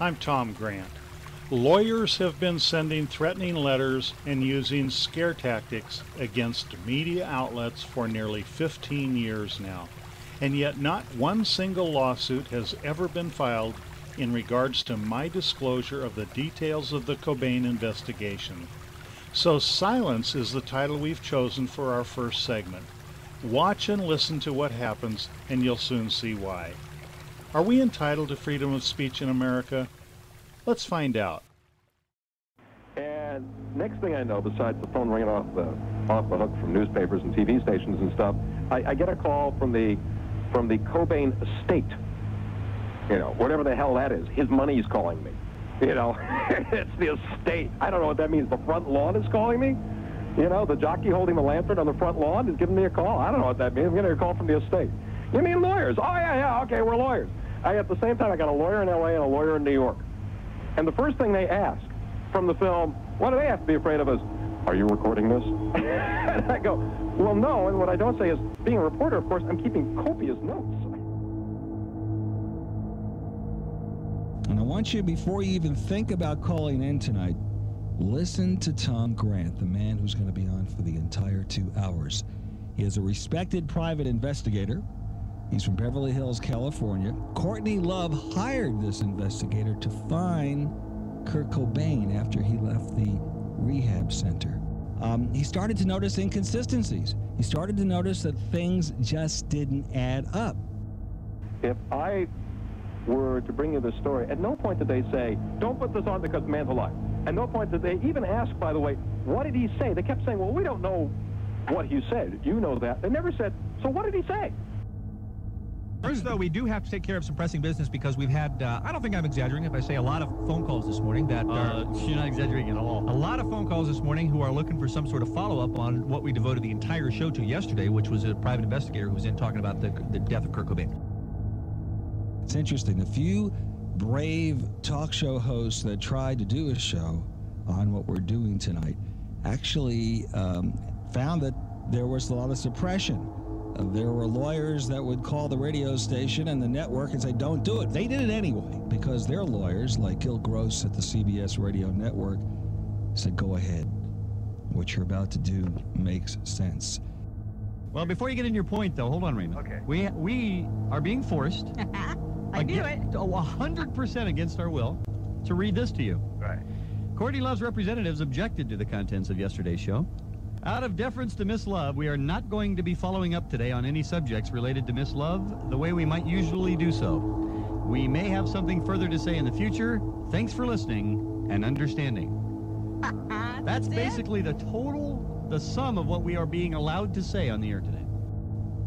I'm Tom Grant. Lawyers have been sending threatening letters and using scare tactics against media outlets for nearly 15 years now, and yet not one single lawsuit has ever been filed in regards to my disclosure of the details of the Cobain investigation. So silence is the title we've chosen for our first segment. Watch and listen to what happens, and you'll soon see why. Are we entitled to freedom of speech in America? Let's find out. And next thing I know, besides the phone ringing off the hook from newspapers and TV stations and stuff, I get a call from the Cobain estate. You know, whatever the hell that is. His money's calling me. You know, it's the estate. I don't know what that means. The front lawn is calling me? You know, the jockey holding the lantern on the front lawn is giving me a call. I don't know what that means. I'm getting a call from the estate. You mean lawyers? Oh, yeah, okay, we're lawyers. At the same time, I got a lawyer in L.A. and a lawyer in New York. And the first thing they ask from the film, what do they have to be afraid of is, are you recording this? And I go, well, no. And what I don't say is, being a reporter, of course, I'm keeping copious notes. And I want you, before you even think about calling in tonight, listen to Tom Grant, the man who's going to be on for the entire 2 hours. He is a respected private investigator. He's from Beverly Hills, California. Courtney Love hired this investigator to find Kurt Cobain after he left the rehab center. He started to notice inconsistencies. He started to notice that things just didn't add up. If I were to bring you this story, at no point did they say, don't put this on because the man's alive. At no point did they even ask, by the way, what did he say? They kept saying, well, we don't know what he said. You know that. They never said, so what did he say? First, though, we do have to take care of some pressing business because we've had, I don't think I'm exaggerating if I say a lot of phone calls this morning that are... You're not exaggerating at all. A lot of phone calls this morning who are looking for some sort of follow-up on what we devoted the entire show to yesterday, which was a private investigator who was in talking about the death of Kurt Cobain. It's interesting. The few brave talk show hosts that tried to do a show on what we're doing tonight actually found that there was a lot of suppression. There were lawyers that would call the radio station and the network and say, don't do it. They did it anyway because their lawyers, like Gil Gross at the CBS radio network, said, go ahead. What you're about to do makes sense. Well, before you get into your point, though, hold on, Raymond. Okay. We are being forced, I knew it. 100% against our will, to read this to you. Right. Courtney Love's representatives objected to the contents of yesterday's show. Out of deference to Miss Love, we are not going to be following up today on any subjects related to Miss Love the way we might usually do so. We may have something further to say in the future. Thanks for listening and understanding. That's basically the sum of what we are being allowed to say on the air today.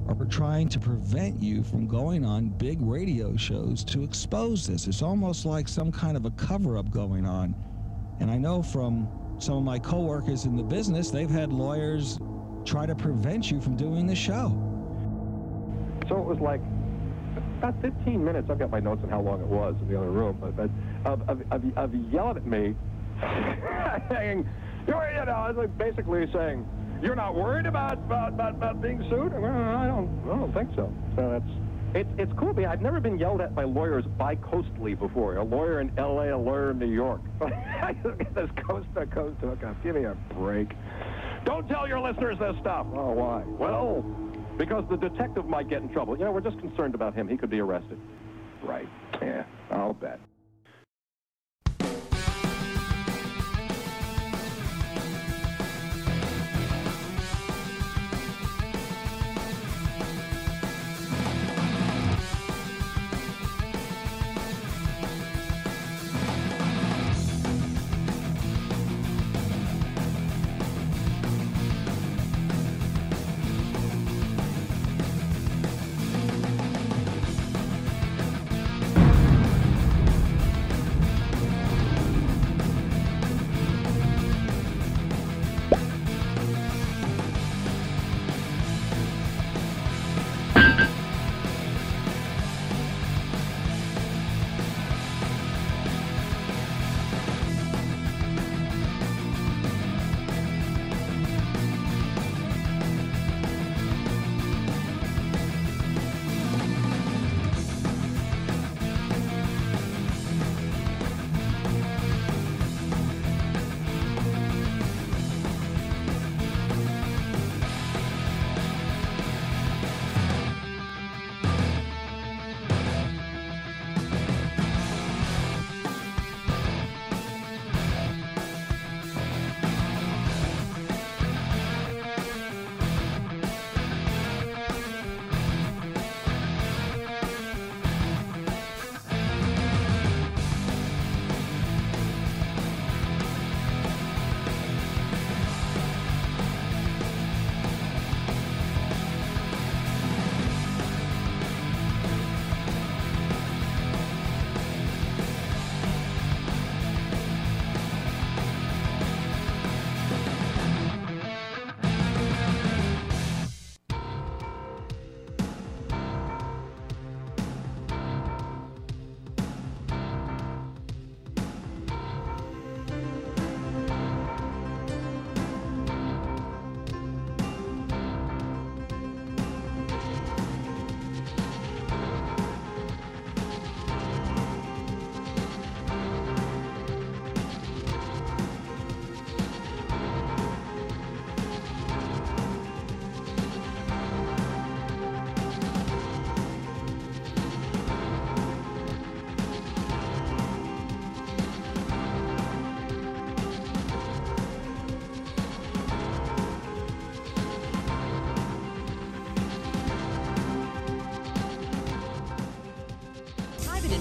Are trying to prevent you from going on big radio shows to expose this. It's almost like some kind of a cover-up going on. And I know from some of my coworkers in the business, they've had lawyers try to prevent you from doing the show. So it was like about 15 minutes. I've got my notes on how long it was in the other room, but of yelling at me, saying, you know, it's like basically saying, you're not worried about being sued? Well, I don't think so. So it's cool. I've never been yelled at by lawyers bi-coastally before. A lawyer in L.A., a lawyer in New York. I get this coast-to-coast hookup. Give me a break. Don't tell your listeners this stuff. Oh, why? Well, because the detective might get in trouble. You know, we're just concerned about him. He could be arrested. Right. Yeah, I'll bet.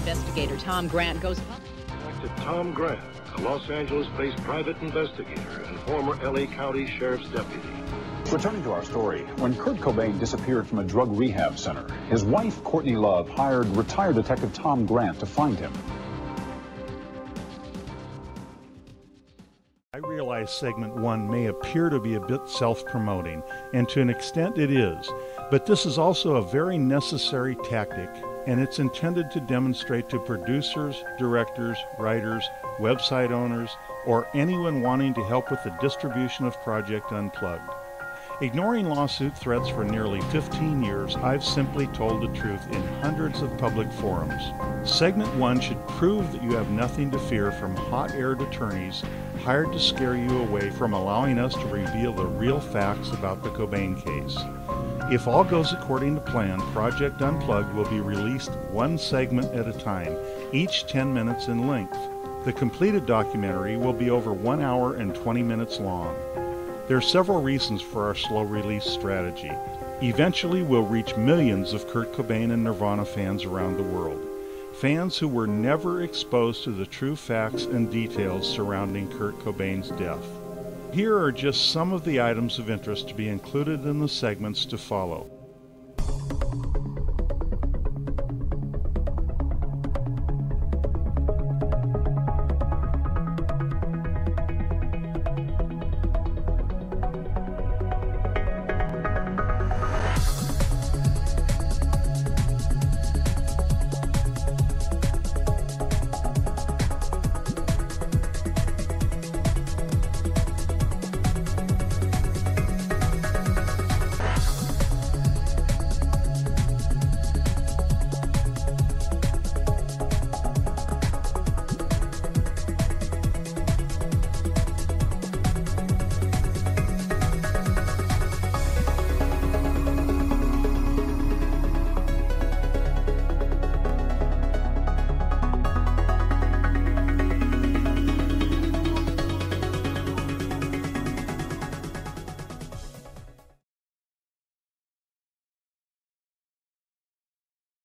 investigator Tom Grant goes... Detective Tom Grant, a Los Angeles-based private investigator and former L.A. County Sheriff's deputy. Returning to our story, when Kurt Cobain disappeared from a drug rehab center, his wife, Courtney Love, hired retired Detective Tom Grant to find him. I realize segment 1 may appear to be a bit self-promoting, and to an extent it is, but this is also a very necessary tactic, and it's intended to demonstrate to producers, directors, writers, website owners, or anyone wanting to help with the distribution of Project Unplugged. Ignoring lawsuit threats for nearly 15 years, I've simply told the truth in hundreds of public forums. Segment 1 should prove that you have nothing to fear from hot-aired attorneys hired to scare you away from allowing us to reveal the real facts about the Cobain case. If all goes according to plan, Project Unplugged will be released one segment at a time, each 10 minutes in length. The completed documentary will be over 1 hour and 20 minutes long. There are several reasons for our slow release strategy. Eventually, we'll reach millions of Kurt Cobain and Nirvana fans around the world. Fans who were never exposed to the true facts and details surrounding Kurt Cobain's death. Here are just some of the items of interest to be included in the segments to follow.